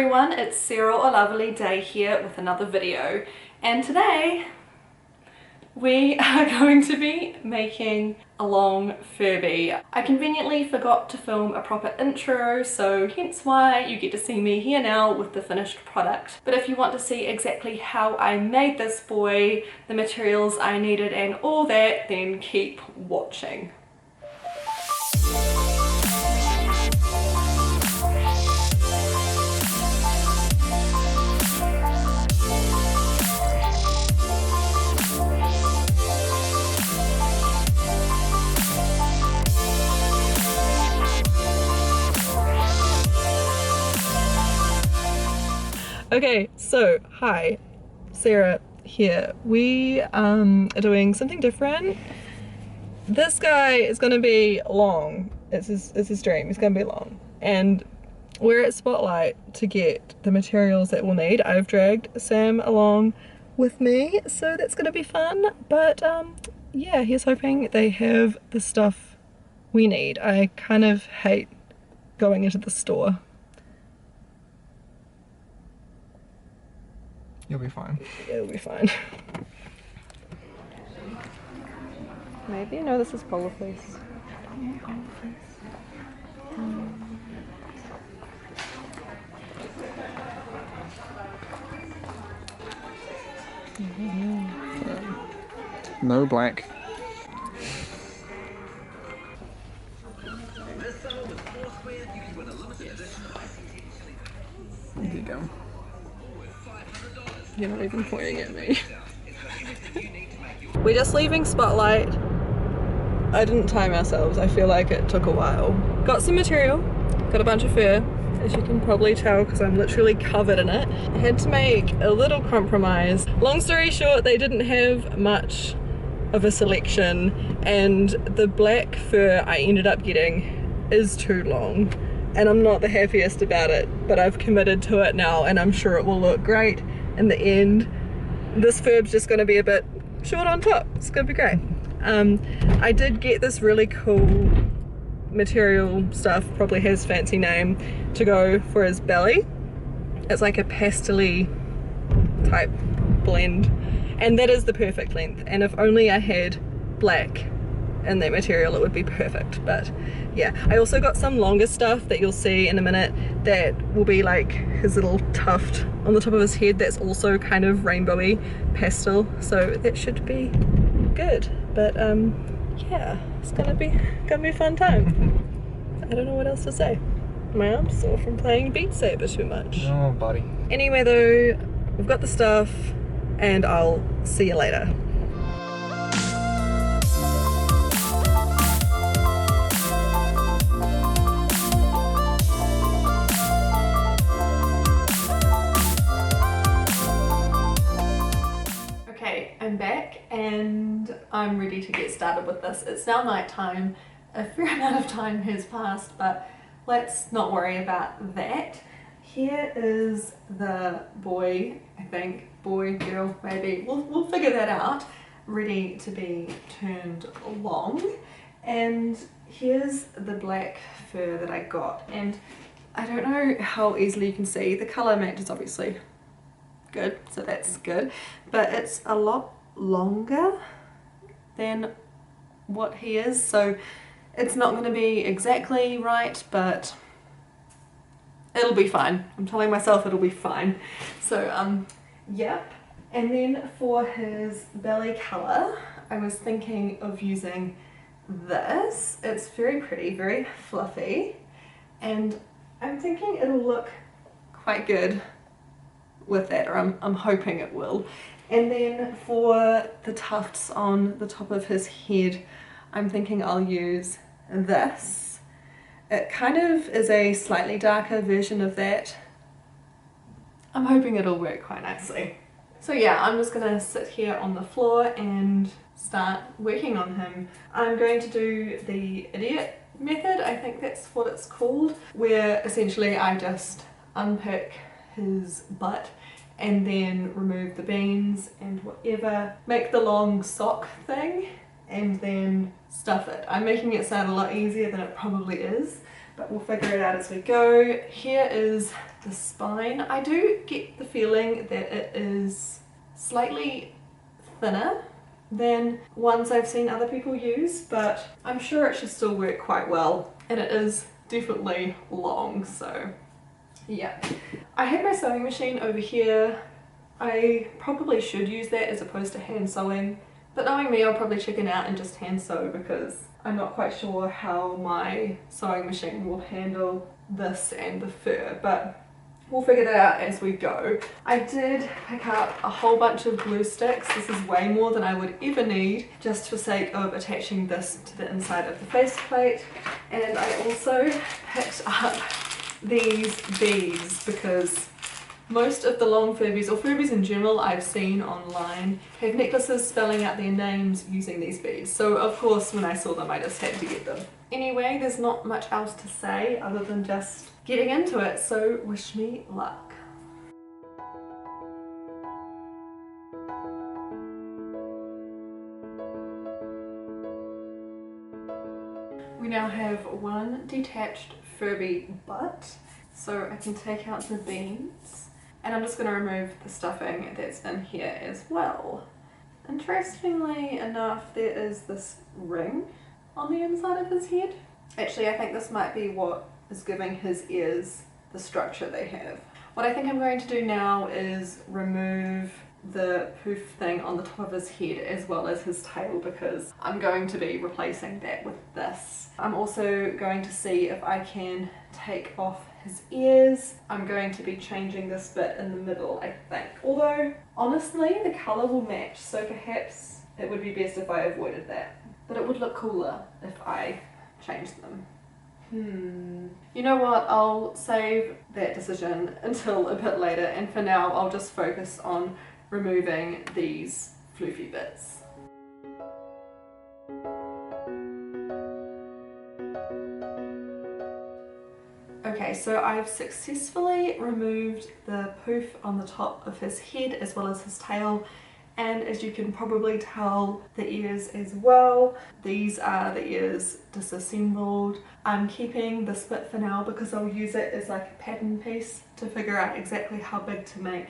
everyone, it's Sarah or LavilyDay here with another video, and today we are going to be making a long Furby. I conveniently forgot to film a proper intro, so hence why you get to see me here now with the finished product. But if you want to see exactly how I made this boy, the materials I needed and all that, then keep watching. Okay, so hi, Sarah here. We are doing something different. This guy is going to be long. It's his dream. He's going to be long. And we're at Spotlight to get the materials that we'll need. I've dragged Sam along with me, so that's going to be fun. But yeah, here's hoping they have the stuff we need. I kind of hate going into the store. You'll be fine. It'll be fine. Maybe? No, this is polar fleece. No black. There you go. You're not even pointing at me. We're just leaving Spotlight. I didn't time ourselves. I feel like it took a while. Got some material. Got a bunch of fur, as you can probably tell because I'm literally covered in it. I had to make a little compromise. Long story short, they didn't have much of a selection, and the black fur I ended up getting is too long. And I'm not the happiest about it, but I've committed to it now and I'm sure it will look great in the end. This furb's just going to be a bit short on top. It's going to be great. I did get this really cool material stuff, probably his fancy name, to go for his belly. It's like a pastel-y type blend, and that is the perfect length, and if only I had black in that material it would be perfect. But yeah, I also got some longer stuff that you'll see in a minute that will be like his little tuft on the top of his head that's also kind of rainbowy pastel, so that should be good. But yeah, it's gonna be a fun time. I don't know what else to say. My arm's sore from playing Beat Saber too much. Oh, buddy. Anyway though, we've got the stuff and I'll see you later. I'm back and I'm ready to get started with this. It's now night time. A fair amount of time has passed, but let's not worry about that. Here is the boy, I think, boy, girl, maybe. We'll figure that out. Ready to be turned long. And here's the black fur that I got. And I don't know how easily you can see. The colour match is obviously good, so that's good, but it's a lot longer than what he is, so it's not going to be exactly right, but it'll be fine. I'm telling myself it'll be fine. So yep. And then for his belly colour, I was thinking of using this. It's very pretty, very fluffy, and I'm thinking it'll look quite good with that, or I'm hoping it will. And then for the tufts on the top of his head, I'm thinking I'll use this. It kind of is a slightly darker version of that. I'm hoping it'll work quite nicely. So yeah, I'm just gonna sit here on the floor and start working on him. I'm going to do the idiot method, I think that's what it's called, where essentially I just unpick his butt and then remove the beans and whatever, make the long sock thing, and then stuff it. I'm making it sound a lot easier than it probably is, but we'll figure it out as we go. Here is the spine. I do get the feeling that it is slightly thinner than ones I've seen other people use, but I'm sure it should still work quite well, and it is definitely long, so yeah. I had my sewing machine over here. I probably should use that as opposed to hand sewing, but knowing me, I'll probably chicken out and just hand sew because I'm not quite sure how my sewing machine will handle this and the fur, but we'll figure that out as we go. I did pick up a whole bunch of glue sticks. This is way more than I would ever need, just for sake of attaching this to the inside of the faceplate. And I also picked up these beads because most of the long Furbies, or Furbies in general, I've seen online have necklaces spelling out their names using these beads. So of course when I saw them I just had to get them. Anyway, there's not much else to say other than just getting into it, so wish me luck. We now have one detached Furby butt, so I can take out the beads, and I'm just going to remove the stuffing that's in here as well. Interestingly enough, there is this ring on the inside of his head. Actually, I think this might be what is giving his ears the structure they have. What I think I'm going to do now is remove the poof thing on the top of his head as well as his tail, because I'm going to be replacing that with this. I'm also going to see if I can take off his ears. I'm going to be changing this bit in the middle, I think. Although, honestly, the colour will match, so perhaps it would be best if I avoided that. But it would look cooler if I changed them. You know what, I'll save that decision until a bit later, and for now I'll just focus on removing these floofy bits. Okay, so I've successfully removed the poof on the top of his head as well as his tail, and as you can probably tell, the ears as well. These are the ears disassembled. I'm keeping this bit for now because I'll use it as like a pattern piece to figure out exactly how big to make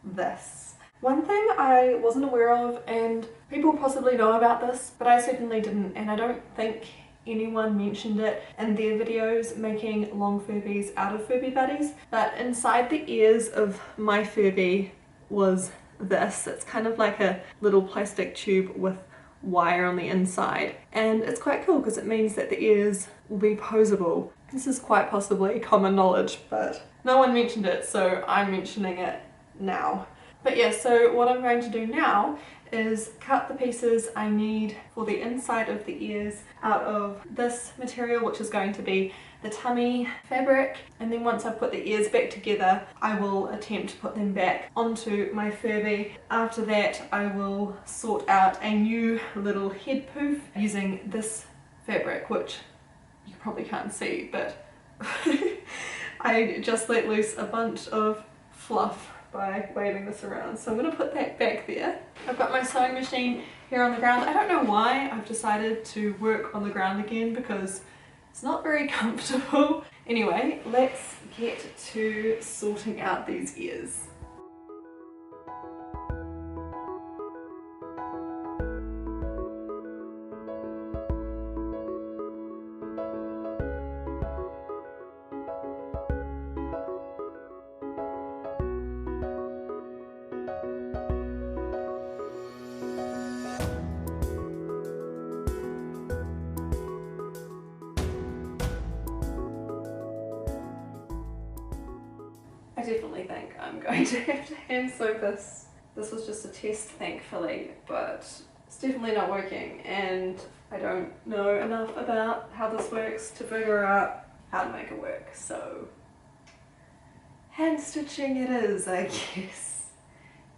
this. One thing I wasn't aware of, and people possibly know about this, but I certainly didn't, and I don't think anyone mentioned it in their videos making long Furbies out of Furby Buddies, but inside the ears of my Furby was this. It's kind of like a little plastic tube with wire on the inside, and it's quite cool because it means that the ears will be posable. This is quite possibly common knowledge, but no one mentioned it, so I'm mentioning it now. But yeah, so what I'm going to do now is cut the pieces I need for the inside of the ears out of this material, which is going to be the tummy fabric, and then once I've put the ears back together I will attempt to put them back onto my Furby. After that I will sort out a new little head poof using this fabric, which you probably can't see, but I just let loose a bunch of fluff by waving this around, so I'm going to put that back there. I've got my sewing machine here on the ground. I don't know why I've decided to work on the ground again because it's not very comfortable. Anyway, let's get to sorting out these ears. I definitely think I'm going to have to hand sew this. This was just a test, thankfully, but it's definitely not working, and I don't know enough about how this works to figure out how to make it work, so hand stitching it is, I guess.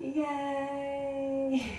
Yay!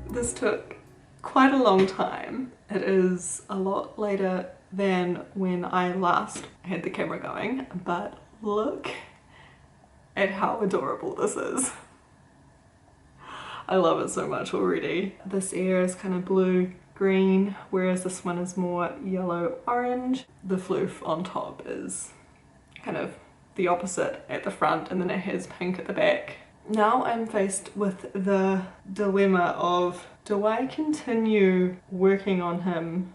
This took quite a long time. It is a lot later than when I last had the camera going, but look at how adorable this is. I love it so much already. This ear is kind of blue-green, whereas this one is more yellow-orange. The floof on top is kind of the opposite at the front, and then it has pink at the back. Now I'm faced with the dilemma of, do I continue working on him?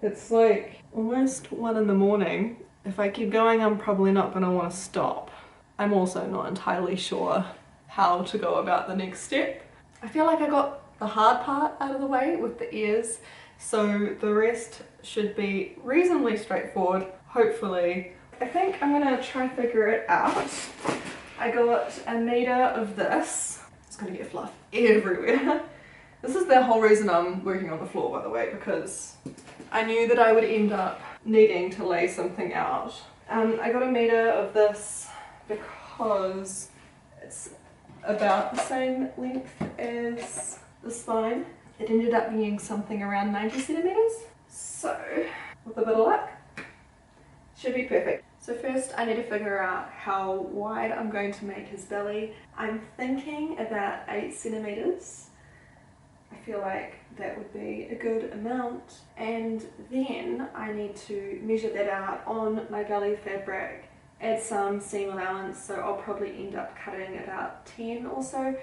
It's like almost 1 in the morning. If I keep going, I'm probably not going to want to stop. I'm also not entirely sure how to go about the next step. I feel like I got the hard part out of the way with the ears, so the rest should be reasonably straightforward, hopefully. I think I'm gonna try and figure it out. I got a meter of this. It's gonna get fluff everywhere. This is the whole reason I'm working on the floor, by the way, because I knew that I would end up needing to lay something out. I got a meter of this because it's about the same length as the spine. It ended up being something around 90 centimeters. So, with a bit of luck, should be perfect. So first I need to figure out how wide I'm going to make his belly. I'm thinking about 8 centimeters. I feel like that would be a good amount. And then I need to measure that out on my belly fabric, add some seam allowance, so I'll probably end up cutting about 10 or so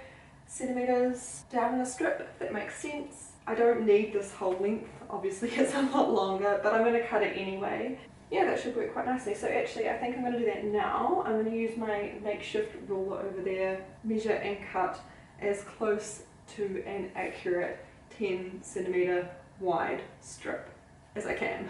centimeters down in a strip, if that makes sense. I don't need this whole length, obviously it's a lot longer, but I'm going to cut it anyway. Yeah, that should work quite nicely. So actually I think I'm going to do that now. I'm going to use my makeshift ruler over there, measure and cut as close to an accurate 10 centimeter wide strip as I can.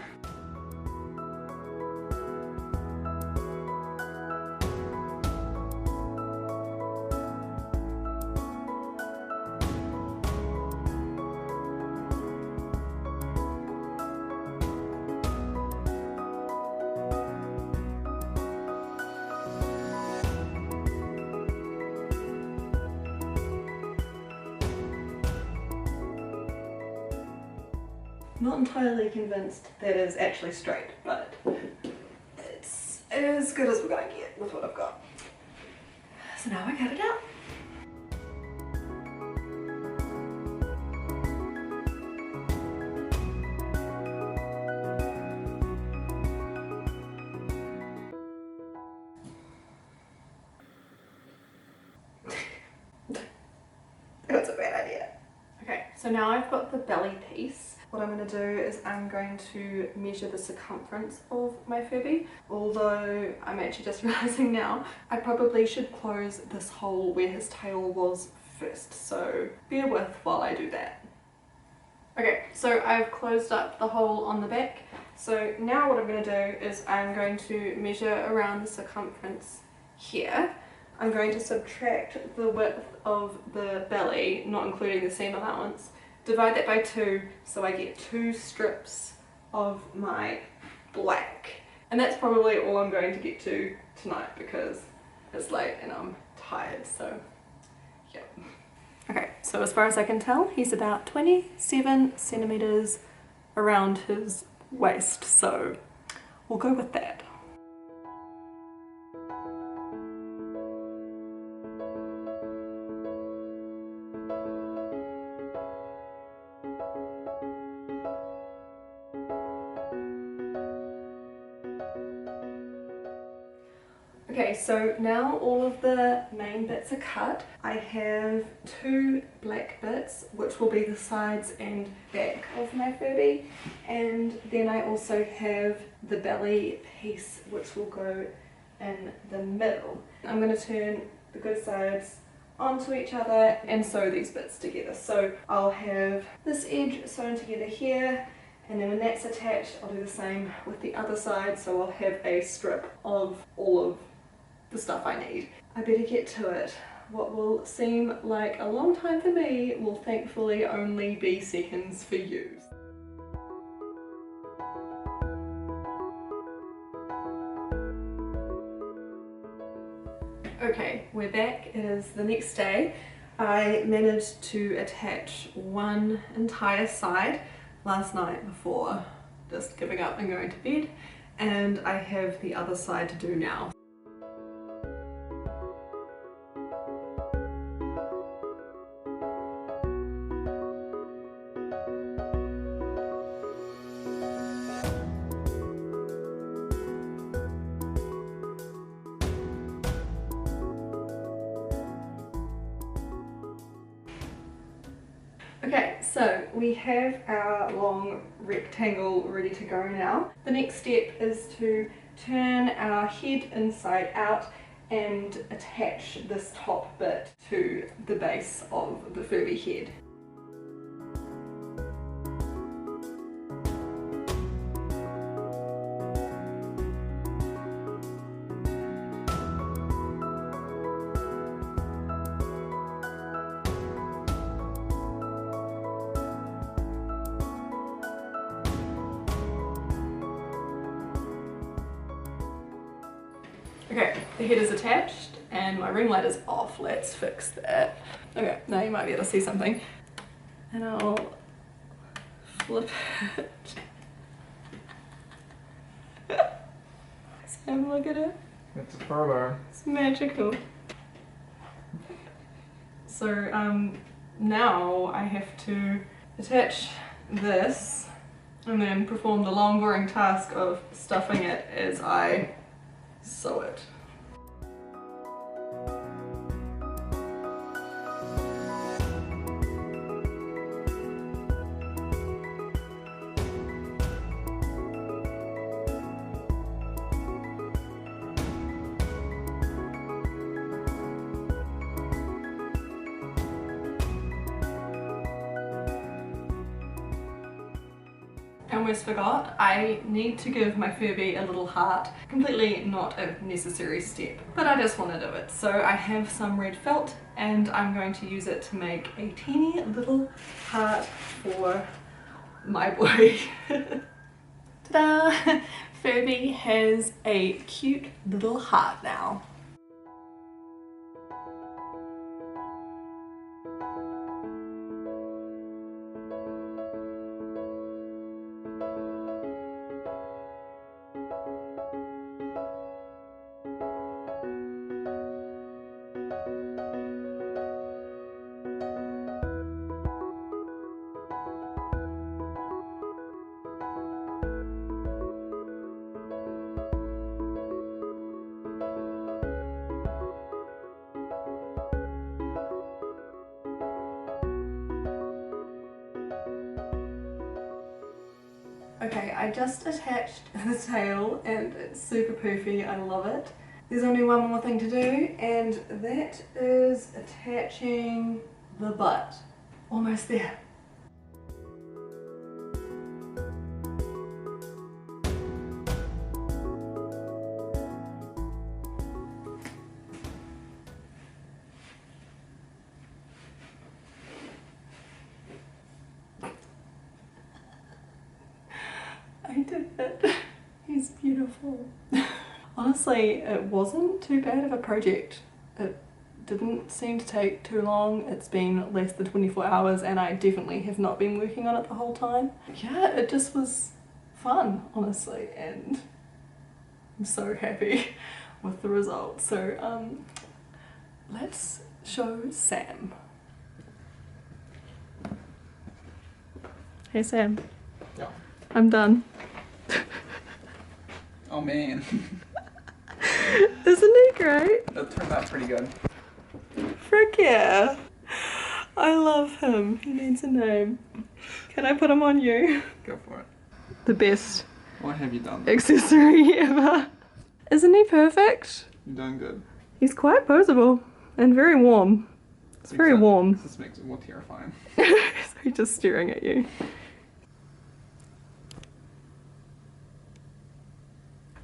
Not entirely convinced that is actually straight, but it's as good as we're going to get with what I've got. So now I cut it out. That's a bad idea. Okay, so now I've got the belly piece. What I'm going to do is I'm going to measure the circumference of my Furby, although I'm actually just realising now I probably should close this hole where his tail was first, so bear with while I do that. Okay, so I've closed up the hole on the back, so now what I'm going to do is I'm going to measure around the circumference here. I'm going to subtract the width of the belly, not including the seam allowance, divide that by 2 so I get 2 strips of my black. And that's probably all I'm going to get to tonight because it's late and I'm tired, so yeah. Okay, so as far as I can tell, he's about 27 centimeters around his waist, so we'll go with that. Okay, so now all of the main bits are cut. I have 2 black bits, which will be the sides and back of my Furby, and then I also have the belly piece, which will go in the middle. I'm going to turn the good sides onto each other and sew these bits together. So I'll have this edge sewn together here, and then when that's attached, I'll do the same with the other side, so I'll have a strip of all of the stuff I need. I better get to it. What will seem like a long time for me will thankfully only be seconds for you. Okay, we're back. It is the next day. I managed to attach one entire side last night before just giving up and going to bed, and I have the other side to do now. Okay, so we have our long rectangle ready to go now. The next step is to turn our head inside out and attach this top bit to the base of the Furby head. Okay, the head is attached and my ring light is off. Let's fix that. Okay, now you might be able to see something. And I'll flip it. Sam, look at it. It's a Furby. It's magical. So now I have to attach this and then perform the long boring task of stuffing it as I sew it. I almost forgot, I need to give my Furby a little heart. Completely not a necessary step, but I just want to do it. So I have some red felt and I'm going to use it to make a teeny little heart for my boy. Ta-da! Furby has a cute little heart now. Okay, I just attached the tail and it's super poofy, I love it. There's only one more thing to do and that is attaching the butt. Almost there. I did it. He's beautiful. Honestly, it wasn't too bad of a project. It didn't seem to take too long. It's been less than 24 hours and I definitely have not been working on it the whole time. Yeah, it just was fun, honestly, and I'm so happy with the result. So let's show Sam. Hey Sam. Yeah. I'm done. Oh man. Isn't he great? That turned out pretty good. Frick yeah. I love him. He needs a name. Can I put him on you? Go for it. The best What have you done? accessory ever. Isn't he perfect? You're doing good. He's quite posable and very warm. It's very warm. This makes it more terrifying. So he's just staring at you.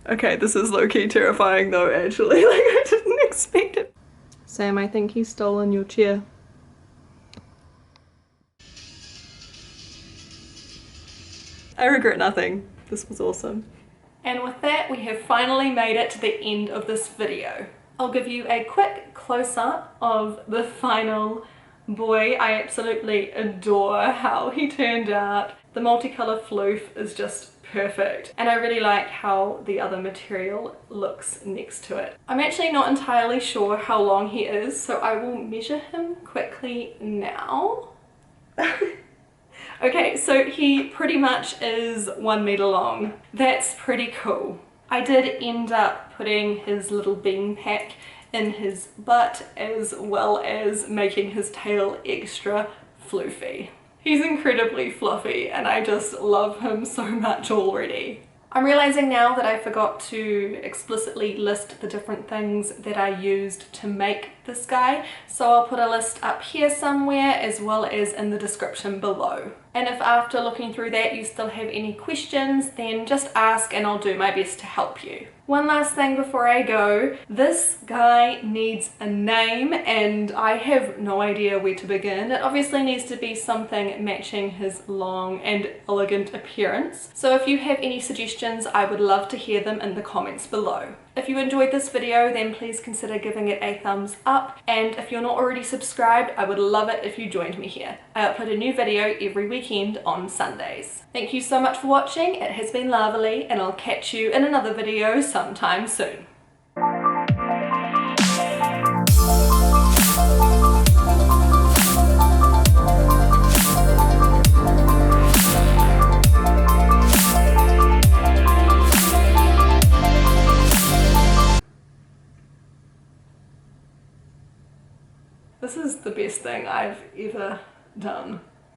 Okay, this is low-key terrifying though, actually. Like, I didn't expect it. Sam, I think he's stolen your chair. I regret nothing. This was awesome. And with that, we have finally made it to the end of this video. I'll give you a quick close-up of the final boy. I absolutely adore how he turned out. The multicolour floof is just perfect, and I really like how the other material looks next to it. I'm actually not entirely sure how long he is, so I will measure him quickly now. Okay, so he pretty much is 1 meter long. That's pretty cool. I did end up putting his little bean pack in his butt as well as making his tail extra floofy. He's incredibly fluffy and I just love him so much already. I'm realizing now that I forgot to explicitly list the different things that I used to make this guy, so I'll put a list up here somewhere as well as in the description below. And if after looking through that you still have any questions, then just ask and I'll do my best to help you. One last thing before I go, this guy needs a name and I have no idea where to begin. It obviously needs to be something matching his long and elegant appearance. So if you have any suggestions, I would love to hear them in the comments below. If you enjoyed this video, then please consider giving it a thumbs up, and if you're not already subscribed, I would love it if you joined me here. I upload a new video every weekend on Sundays. Thank you so much for watching. It has been lovely, and I'll catch you in another video sometime soon. This is the best thing I've ever done.